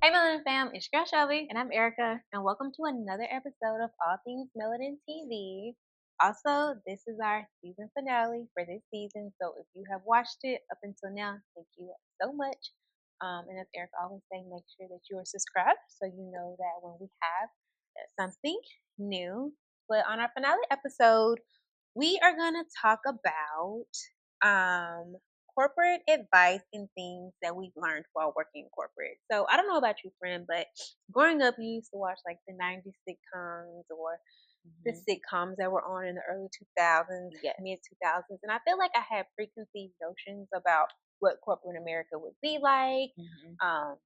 Hey, Melanin fam, it's your girl Shelby, And I'm Erica. and welcome to another episode of All Things Melanin TV. Also, this is our season finale for this season, so if you have watched it up until now, thank you so much. And as Erica always say, make sure that you are subscribed so you know that when we have something new. But on our finale episode, we are gonna talk about um corporate advice and things that we've learned while working in corporate. So I don't know about you, friend, but growing up, you used to watch like the '90s sitcoms or the Hmm. sitcoms that were on in the early 2000s, Yes. mid 2000s, and I feel like I had preconceived notions about what corporate America would be like, Hmm. um,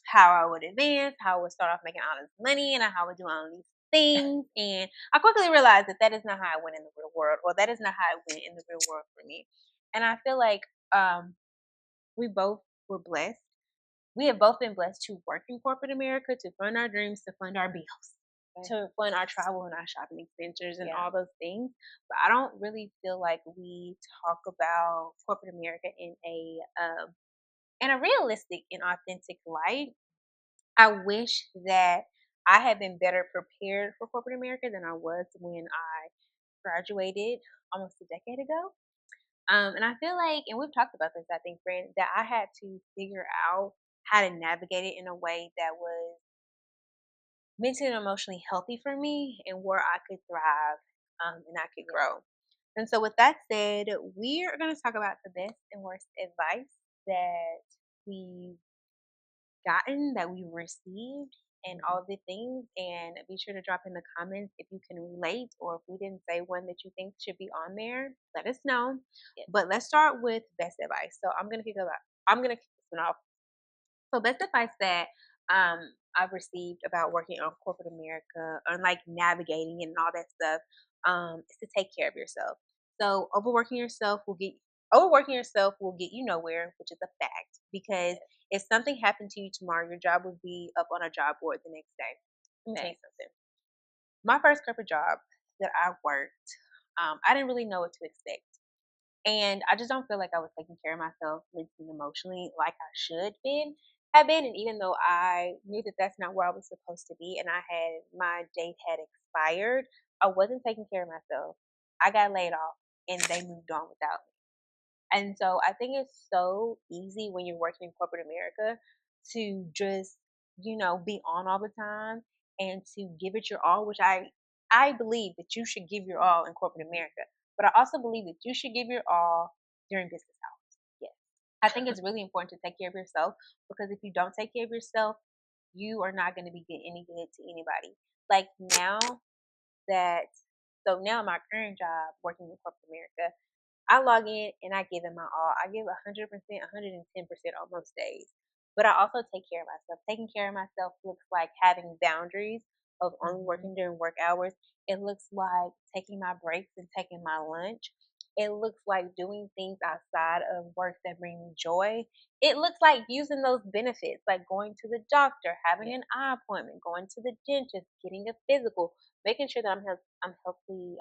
how I would advance, how I would start off making all this money, and how I would do all these things. And I quickly realized that that is not how I went in the real world, or that is not how it went in the real world for me. And I feel like um, we both were blessed. We have both been blessed to work in corporate America, to fund our dreams, to fund our bills, Okay. to fund our travel and our shopping expenditures and Yeah. all those things. But I don't really feel like we talk about corporate America in a realistic and authentic light. I wish that I had been better prepared for corporate America than I was when I graduated almost a decade ago. And I feel like, and we've talked about this, I think, friend, that I had to figure out how to navigate it in a way that was mentally and emotionally healthy for me and where I could thrive and I could Yeah. grow. And so, with that said, we are going to talk about the best and worst advice that we've gotten, that we've received, and Hmm. all the things. And be sure to drop in the comments if you can relate, or if we didn't say one that you think should be on there, let us know. Yes. But let's start with best advice. So I'm gonna kick this one off. So best advice that um I've received about working on corporate America and like navigating it and all that stuff is to take care of yourself. So overworking yourself will get you nowhere, which is a fact. Because Yes. if something happened to you tomorrow, your job would be up on a job board the next day. Let me tell you Thanks. something. My first corporate job that I worked, I didn't really know what to expect. And I just don't feel like I was taking care of myself mentally and emotionally like I should been have been. And even though I knew that that's not where I was supposed to be, and my date had expired, I wasn't taking care of myself. I got laid off, and they moved on without me. And so I think it's so easy when you're working in corporate America to just, be on all the time and to give it your all, which I believe that you should give your all in corporate America. But I also believe that you should give your all during business hours. Yes. I think it's really important to take care of yourself, because if you don't take care of yourself, you are not going to be any good to anybody. Like that, now my current job working in corporate America, I log in and I give it my all. I give 100%, 110% on most days. But I also take care of myself. Taking care of myself looks like having boundaries of only Hmm. working during work hours. It looks like taking my breaks and taking my lunch. It looks like doing things outside of work that bring me joy. It looks like using those benefits, like going to the doctor, having Yes. an eye appointment, going to the dentist, getting a physical, making sure that I'm healthy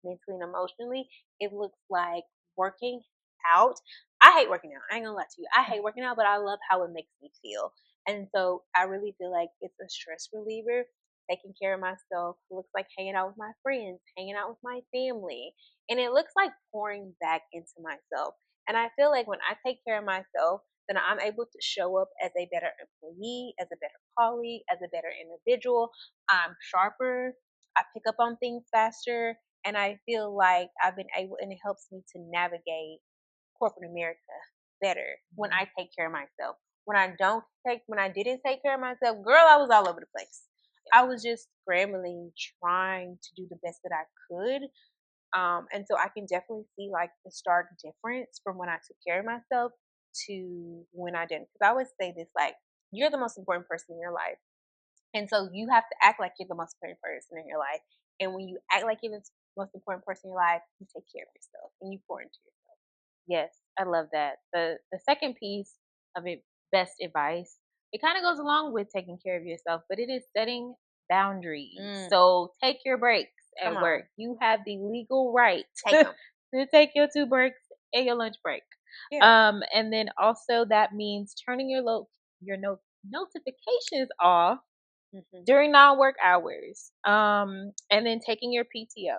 mentally and emotionally. It looks like working out. I hate working out. I ain't gonna lie to you. I hate working out, but I love how it makes me feel. And so I really feel like it's a stress reliever. Taking care of myself looks like hanging out with my friends, hanging out with my family, and it looks like pouring back into myself. And I feel like when I take care of myself, then I'm able to show up as a better employee, as a better colleague, as a better individual. I'm sharper. I pick up on things faster, and I feel like I've been able, and it helps me to navigate corporate America better when Hmm. I take care of myself. When I didn't take care of myself, girl, I was all over the place. Yeah. I was just scrambling, trying to do the best that I could. And so I can definitely see like the stark difference from when I took care of myself to when I didn't. Because I always say this, like, you're the most important person in your life. And so you have to act like you're the most important person in your life. And when you act like you're the most important person in your life, you take care of yourself and you pour into yourself. Yes. I love that. The second piece of it, best advice, it kind of goes along with taking care of yourself, but it is setting boundaries. Mm, So take your breaks come at work. on, You have the legal right take to them. take your two breaks and your lunch break. Yeah. And then also that means turning your notifications off Mm-hmm. during non-work hours. And then taking your PTO.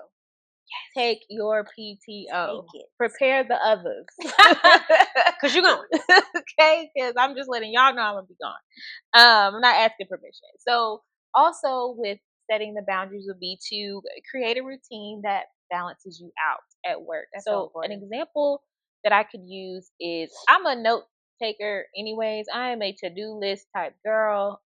Take your Take PTO. it. Prepare the others. Cause you're going. Okay, because I'm just letting y'all know I'm gonna be gone. I'm not asking permission. So also with setting the boundaries would be to create a routine that balances you out at work. That's so So an important. example that I could use is I'm a note taker anyways. I am a to-do list type girl.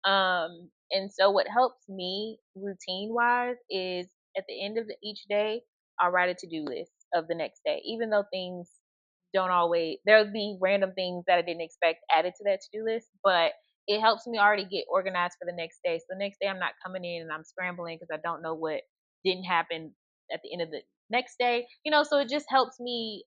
And so what helps me routine wise is at the end of each day, I'll write a to-do list of the next day. Even though things don't always there'll be random things that I didn't expect added to that to-do list, but it helps me already get organized for the next day. So the next day I'm not coming in and I'm scrambling because I don't know what didn't happen at the end of the next day. So it just helps me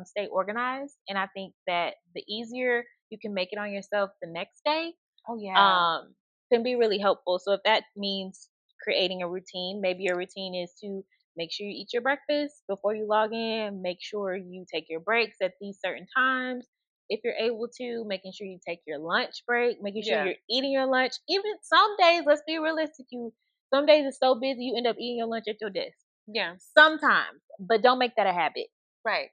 stay organized. And I think that the easier you can make it on yourself the next day, Oh yeah. um, can be really helpful. So if that means creating a routine, maybe your routine is to make sure you eat your breakfast before you log in, make sure you take your breaks at these certain times. If you're able to, making sure you take your lunch break, making sure Yeah. you're eating your lunch. Even some days, let's be realistic, some days it's so busy you end up eating your lunch at your desk. Yeah. Sometimes, but don't make that a habit. Right.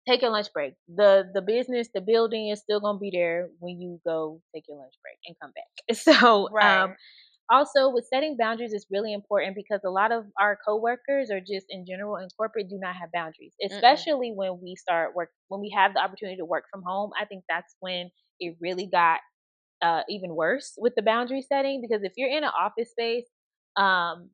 Take your lunch break. The business, the building is still gonna be there when you go take your lunch break and come back. So Right. also with setting boundaries is really important because a lot of our coworkers or just in general in corporate do not have boundaries, Mm-mm. especially when we have the opportunity to work from home. I think that's when it really got even worse with the boundary setting, because if you're in an office space, um,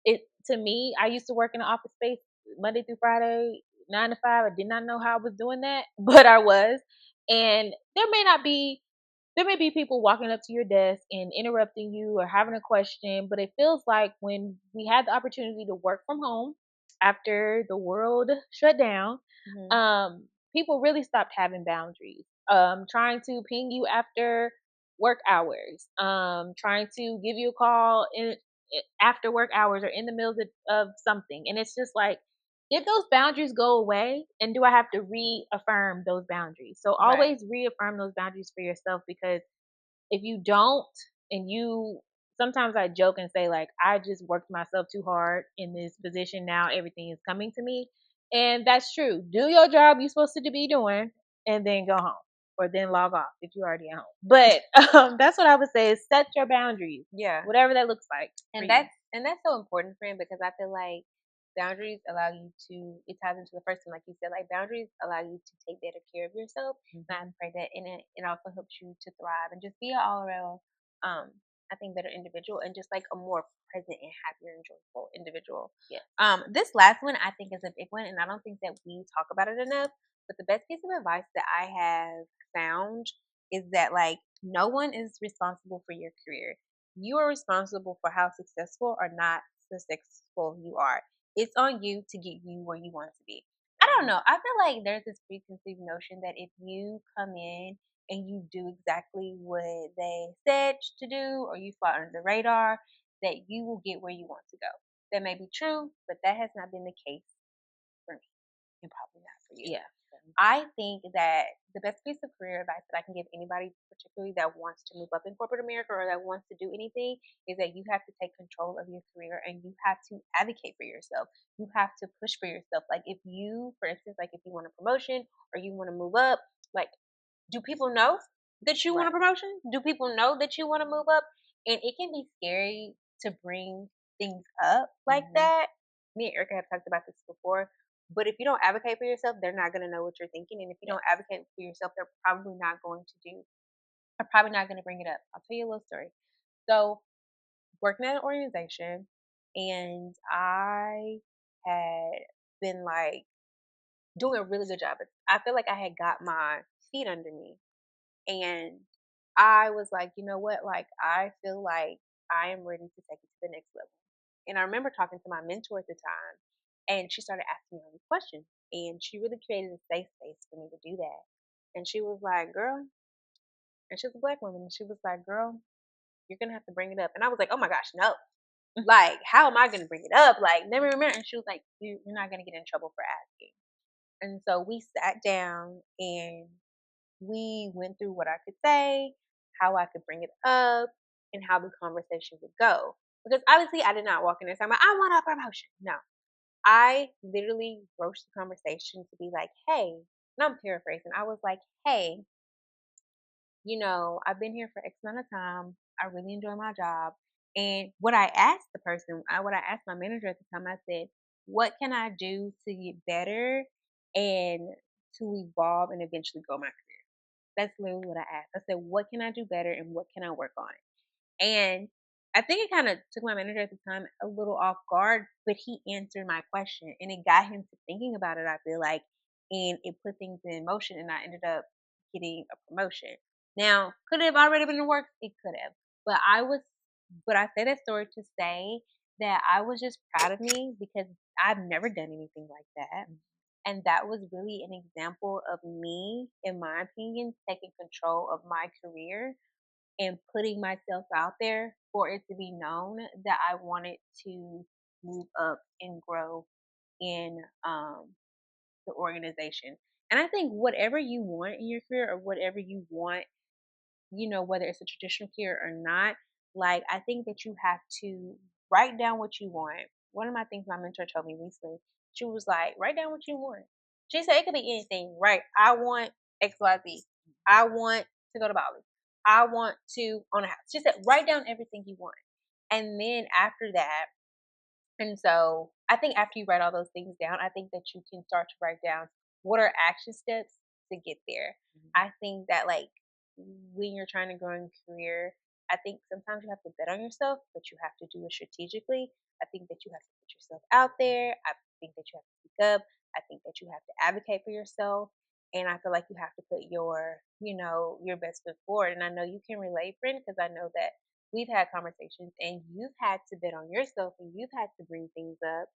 it to me, I used to work in an office space Monday through Friday, 9 to 5. I did not know how I was doing that, but I was. And there may be people walking up to your desk and interrupting you or having a question, but it feels like when we had the opportunity to work from home after the world shut down, Mm-hmm. people really stopped having boundaries. Trying to ping you after work hours, trying to give you a call after work hours or in the middle of something. And it's just like, did those boundaries go away? And do I have to reaffirm those boundaries? So Right. always reaffirm those boundaries for yourself, because if you don't, and you sometimes I joke and say like I just worked myself too hard in this position, now everything is coming to me. And that's true. Do your job you're supposed to be doing and then go home, or then log off if you're already at home. But that's what I would say is set your boundaries, Yeah. whatever that looks like for And you. that's so important, friend, because I feel like boundaries allow you to. It ties into the first one, like you said, like boundaries allow you to take better care of yourself. And I Hmm. pray that it also helps you to thrive and just be an all around, um, I think better individual and just like a more present and happier and joyful individual. Yes. This last one I think is a big one, and I don't think that we talk about it enough. But the best piece of advice that I have found is that like no one is responsible for your career. You are responsible for how successful or not successful you are. It's on you to get you where you want to be. I don't Right. know. I feel like there's this preconceived notion that if you come in and you do exactly what they said to do or you fly under the radar, that you will get where you want to go. That may be true, but that has not been the case for me and probably not for you. Yeah. I think that the best piece of career advice that I can give anybody, particularly that wants to move up in corporate America or that wants to do anything, is that you have to take control of your career and you have to advocate for yourself. You have to push for yourself. Like if you, for instance, like if you want a promotion or you want to move up, like do people know that you want a Right. promotion? Do people know that you want to move up? And it can be scary to bring things up like Hmm. that. Me and Erica have talked about this before. But if you don't advocate for yourself, they're not going to know what you're thinking. And if you Yes. don't advocate for yourself, they're probably not going to do, are probably not going to bring it up. I'll tell you a little story. So, working at an organization, and I had been like doing a really good job. I feel like I had got my feet under me and I was like, you know what? Like, I feel like I am ready to take it to the next level. And I remember talking to my mentor at the time, and she started asking me all these questions. And she really created a safe space for me to do that. And she was like, girl, and she was a black woman, and she was like, girl, you're going to have to bring it up. And I was like, oh my gosh, no. Like, how am I going to bring it up? Like, never remember. And she was like, you're not going to get in trouble for asking. And so we sat down and we went through what I could say, how I could bring it up and how the conversation would go. Because obviously I did not walk in there saying, I want a promotion. No. I literally broached the conversation to be like, hey, and I'm paraphrasing. I was like, hey, I've been here for X amount of time. I really enjoy my job. And what I asked the person, what I asked my manager at the time, I said, what can I do to get better and to evolve and eventually grow my career? That's literally what I asked. I said, what can I do better and what can I work on? And I think it kind of took my manager at the time a little off guard, but he answered my question and it got him to thinking about it, I feel like, and it put things in motion and I ended up getting a promotion. Now, could it have already been in the works? It could have. But I say that story to say that I was just proud of me because I've never done anything like that. And that was really an example of me, in my opinion, taking control of my career and putting myself out there for it to be known that I wanted to move up and grow in the organization. And I think whatever you want in your career or whatever you want, whether it's a traditional career or not, like I think that you have to write down what you want. One of my things my mentor told me recently, she was like, write down what you want. She said it could be anything, right? I want XYZ. I want to go to Bali. I want to own a house. She said, write down everything you want. And then after that, and so I think after you write all those things down, I think that you can start to write down what are action steps to get there. I think that like when you're trying to grow in a career, I think sometimes you have to bet on yourself, but you have to do it strategically. I think that you have to put yourself out there. I think that you have to speak up. I think that you have to advocate for yourself. And I feel like you have to put your best foot forward. And I know you can relate, friend, because I know that we've had conversations and you've had to bet on yourself and you've had to bring things up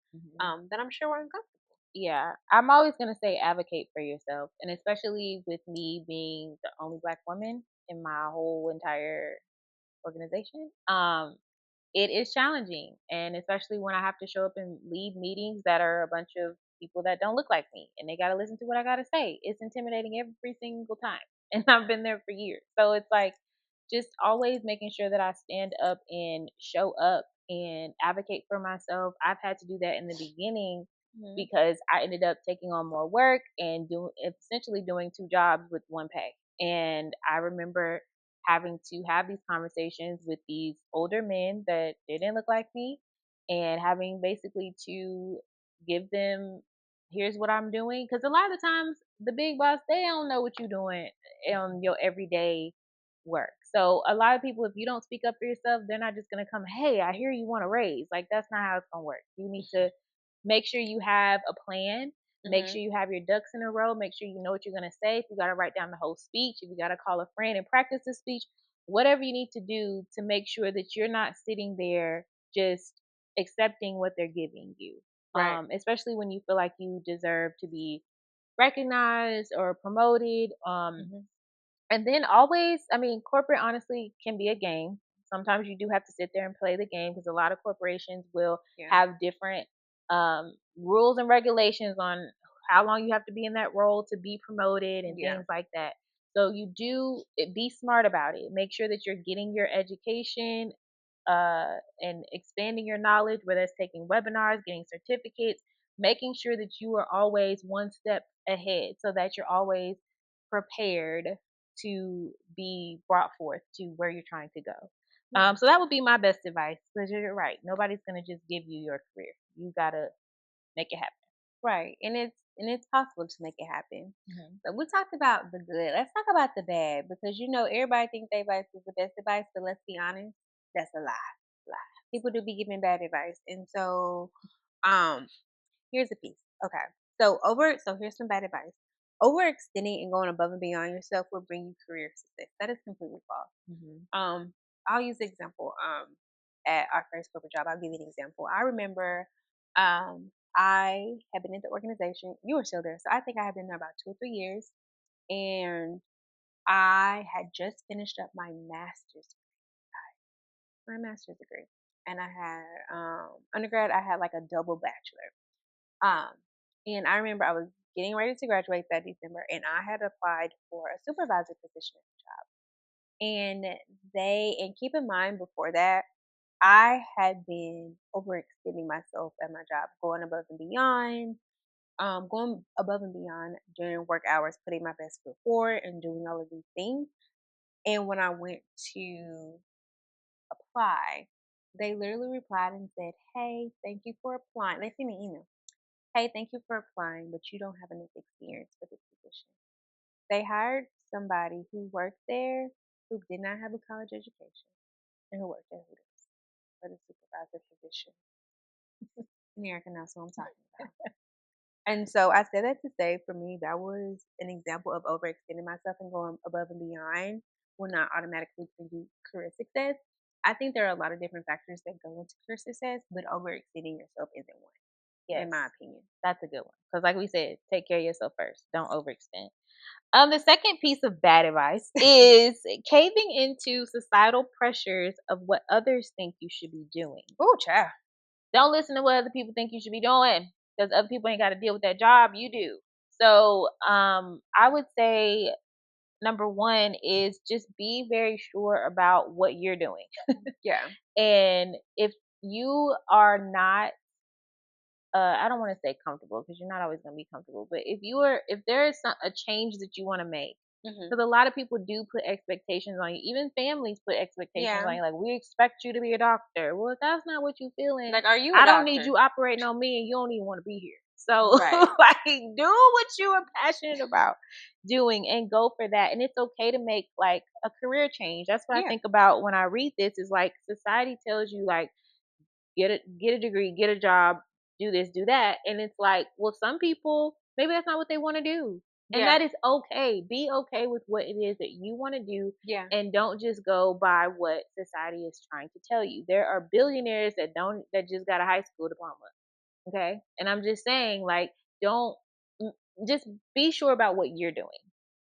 that I'm sure were uncomfortable. Yeah, I'm always gonna say advocate for yourself, and especially with me being the only black woman in my whole entire organization. It is challenging, and especially when I have to show up and lead meetings that are a bunch of people that don't look like me, and they got to listen to what I got to say. It's intimidating every single time, and I've been there for years. So it's like just always making sure that I stand up and show up and advocate for myself. I've had to do that in the beginning Hmm. because I ended up taking on more work and essentially doing two jobs with one pay. And I remember having to have these conversations with these older men that didn't look like me and having basically to give them here's what I'm doing because a lot of the times the big boss they don't know what you're doing on your everyday work. So a lot of people if you don't speak up for yourself, they're not just going to come, "Hey, I hear you want a raise." Like that's not how it's going to work. You need to make sure you have a plan. Make Hmm. sure you have your ducks in a row. Make sure you know what you're going to say. If you got to write down the whole speech, if you got to call a friend and practice the speech, whatever you need to do to make sure that you're not sitting there just accepting what they're giving you. Right. Especially when you feel like you deserve to be recognized or promoted. Hmm. And then always, I mean, corporate honestly can be a game. Sometimes you do have to sit there and play the game because a lot of corporations will Yeah. have different rules and regulations on how long you have to be in that role to be promoted and Yeah. things like that. So you do be smart about it. Make sure that you're getting your education and expanding your knowledge, whether it's taking webinars, getting certificates, making sure that you are always one step ahead so that you're always prepared to be brought forth to where you're trying to go. Yeah. So that would be my best advice because you're right. Nobody's going to just give you your career. You got to make it happen. Right. And it's possible to make it happen. Hmm. So we talked about the good. Let's talk about the bad because everybody thinks their advice is the best advice, but let's be honest, that's a lie. Lie. People do be giving bad advice. And so um here's a piece. Okay. So here's some bad advice. Overextending and going above and beyond yourself will bring you career success. That is completely false. Hmm. I'll use the example. At our first corporate job, I'll give you an example. I remember, I had been in the organization. You were still there, so I think I had been there about 2 or 3 years, and I had just finished up my master's degree, and I had undergrad. I had like a double bachelor. Um, and I remember I was getting ready to graduate that December, and I had applied for a supervisor position. And and keep in mind before that, I had been overextending myself at my job, going above and beyond during work hours, putting my best foot forward and doing all of these things. And when I went to apply, they literally replied and said, "Hey, thank you for applying." They sent me an email. "Hey, thank you for applying, but you don't have enough experience for this position." They hired somebody who worked there who did not have a college education and who worked at Hooters for the supervisor position. America knows what I'm talking about. And so I said that to say, for me, that was an example of overextending myself and going above and beyond will not automatically produce career success. I think there are a lot of different factors that go into career success, but overextending yourself isn't one, in Yes, my opinion. that's a good one. Because, like we said, take care of yourself first. Don't overextend. The second piece of bad advice is caving into societal pressures of what others think you should be doing. Oh, child. Don't listen to what other people think you should be doing because other people ain't got to deal with that job. You do. So, I would say number one is just be very sure about what you're doing. Yeah. And if you are not I don't want to say comfortable because you're not always going to be comfortable, but if there is a change that you want to make, Hmm. because a lot of people do put expectations on you, even families put expectations Yeah. on you, like we expect you to be a doctor. Well, if that's not what you feeling, Like, are you a I don't need doctor? you operating on me, and you don't even want to be here. So, Right. like, do what you are passionate about doing and go for that. And it's okay to make like a career change. That's what I Yeah. think about when I read this. Is like society tells you like get a degree, get a job, do this, do that. And it's like, well, some people maybe that's not what they want to do. And Yeah. that is okay. Be okay with what it is that you want to do Yeah. and don't just go by what society is trying to tell you. There are billionaires that just got a high school diploma. Okay? And I'm just saying like don't mm, just be sure about what you're doing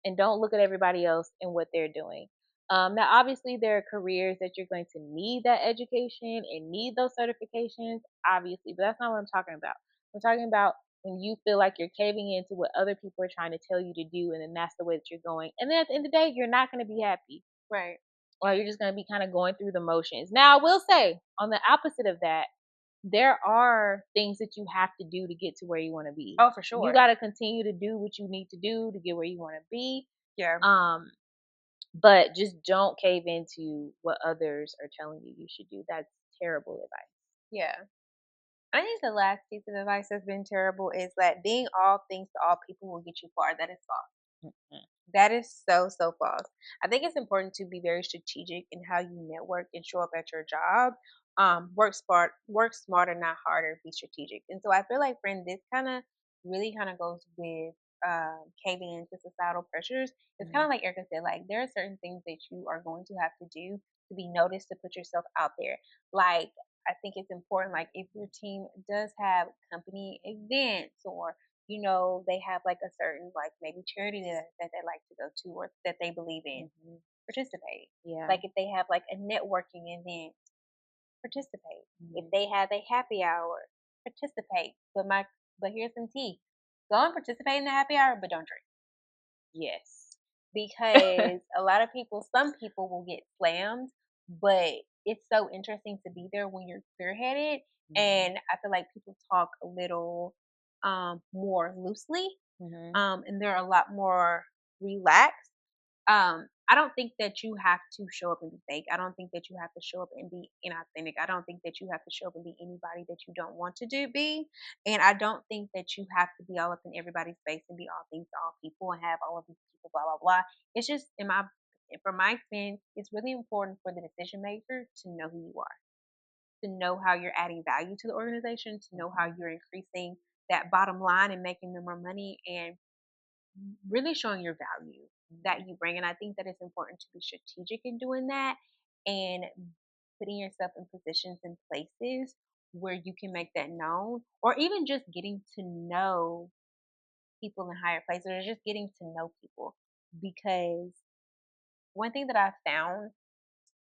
and don't look at everybody else and what they're doing. Now, obviously, there are careers that you're going to need that education and need those certifications, obviously, but that's not what I'm talking about. I'm talking about when you feel like you're caving into what other people are trying to tell you to do, and then that's the way that you're going. And then at the end of the day, you're not going to be happy, Right. or you're just going to be kind of going through the motions. Now, I will say, on the opposite of that, there are things that you have to do to get to where you want to be. Oh, for You sure. got to continue to do what you need to do to get where you want to be. Yeah. Um, but just don't cave into what others are telling you you should do. That's terrible advice. Yeah. I think the last piece of advice that's been terrible is that being all things to all people will get you far. That is false. Mm-mm. That is so, so false. I think it's important to be very strategic in how you network and show up at your job. Work smarter, not harder. Be strategic. And so I feel like, friend, this really kind of goes with caving into societal pressures. It's kind Mhm. of like Erica said. Like, there are certain things that you are going to have to do to be noticed, to put yourself out there. Like, I think it's important. Like, if your team does have company events, or they have like a certain, like, maybe charity that they like to go to or that they believe in, Mhm. participate. Yeah. Like, if they have like a networking event, participate. If Mhm. they have a happy hour, participate. But here's some tea. Go and participate in the happy hour, but don't drink. Yes. Because some people will get slammed, but it's so interesting to be there when you're clear headed. Mhm. And I feel like people talk a little more loosely, Mhm. and they're a lot more relaxed. I don't think that you have to show up and be fake. I don't think that you have to show up and be inauthentic. I don't think that you have to show up and be anybody that you don't want to be. And I don't think that you have to be all up in everybody's face and be all things to all people and have all of these people, blah, blah, blah. It's just, from my experience, it's really important for the decision maker to know who you are, to know how you're adding value to the organization, to know how Mhm. you're increasing that bottom line and making them more money, and really showing your value that Mhm. you bring. And I think that it's important to be strategic in doing that and putting yourself in positions and places where you can make that known, or even just getting to know people in higher places, or just getting to know people. Because one thing that I found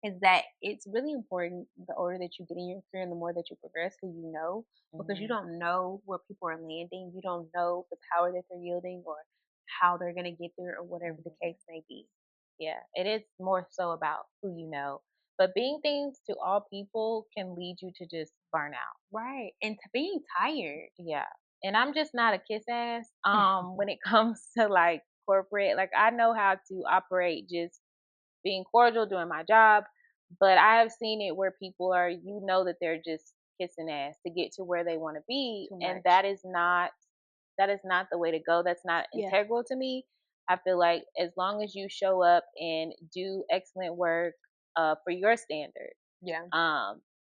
is that it's really important, the older that you get in your career and the more that you progress, who you know, because you Mhm. don't know where people are landing. You don't know the power that they're yielding or how they're going to get there or whatever the Mhm. case may be. Yeah, it is more so about who you know. But being things to all people can lead you to just burn out. Right. And to being tired. Yeah. And I'm just not a kiss ass when it comes to like corporate. Like I know how to operate just being cordial doing my job, but I have seen it where people are, you know, that they're just kissing ass to get to where they want to be, Too and much. that is not the way to go. That's not Yeah. integral to me. I feel like as long as you show up and do excellent work for your standard, Yeah.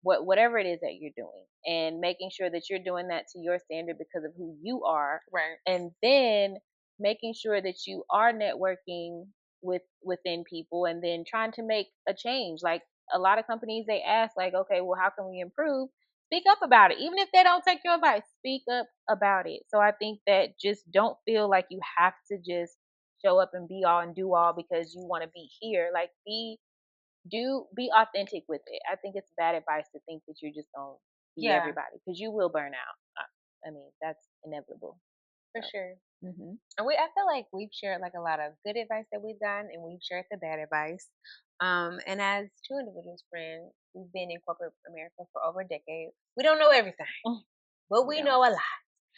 whatever it is that you're doing, and making sure that you're doing that to your standard because of who you are, Right. and then making sure that you are networking within people, and then trying to make a change. Like a lot of companies, they ask like, okay, well, how can we improve? Speak up about it. Even if they don't take your advice, speak up about it. So I think that just don't feel like you have to just show up and be all and do all because you want to be here. Like be authentic with it. I think it's bad advice to think that you're just gonna be Yeah, everybody because you will burn out. I mean, that's inevitable. for So, sure. hmm And I feel like we've shared like a lot of good advice that we've gotten, and we've shared the bad advice. And as two individuals, friends, we've been in corporate America for over a decade. We don't know everything, but we no, know a lot.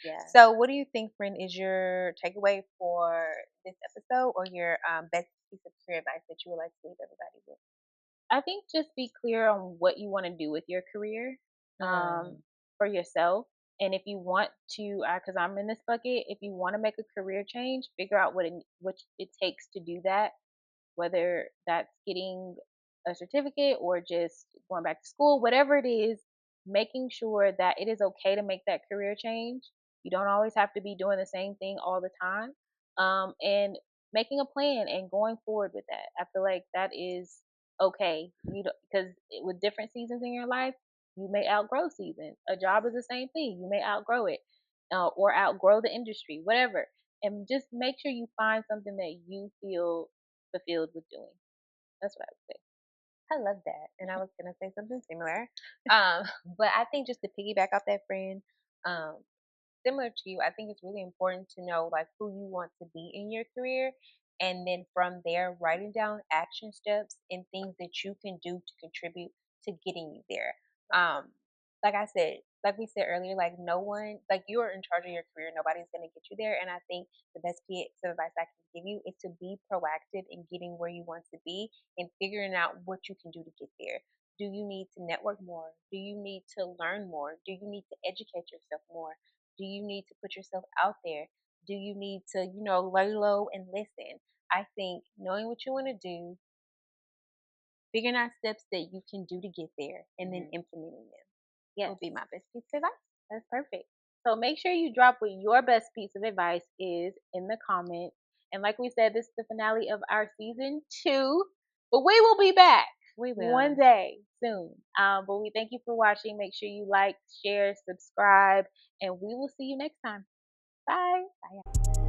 yeah. So, what do you think, friend, is your takeaway for this episode, or your best piece of career advice that you would like to leave everybody with? I think just be clear on what you want to do with your career, um, Mm, for yourself. And if you want to, because I'm in this bucket, if you want to make a career change, figure out what it takes to do that, whether that's getting a certificate or just going back to school, whatever it is, making sure that it is okay to make that career change. You don't always have to be doing the same thing all the time. And making a plan and going forward with that. I feel like that is okay. Because with different seasons in your life, you may outgrow seasons. A job is the same thing. You may outgrow it, or outgrow the industry, whatever. And just make sure you find something that you feel fulfilled with doing. That's what I would say. I love that, and I was gonna say something similar. But I think just to piggyback off that, friend, um, similar to you, I think it's really important to know like who you want to be in your career, and then from there, writing down action steps and things that you can do to contribute to getting you there. Um, like I said, like we said earlier, like no one, like you are in charge of your career. Nobody's gonna get you there, and I think the best piece of advice I can give you is to be proactive in getting where you want to be and figuring out what you can do to get there. Do you need to network more? Do you need to learn more? Do you need to educate yourself more? Do you need to put yourself out there? Do you need to, lay low and listen? I think knowing what you want to do, figuring out steps that you can do to get there, and then hmm implementing them Yes, would be my best piece of advice. that's perfect. So make sure you drop what your best piece of advice is in the comments. And like we said, this is the finale of our season 2, but we will be back We one will. day soon. But we thank you for watching. Make sure you like, share, subscribe, and we will see you next time. Bye. Bye.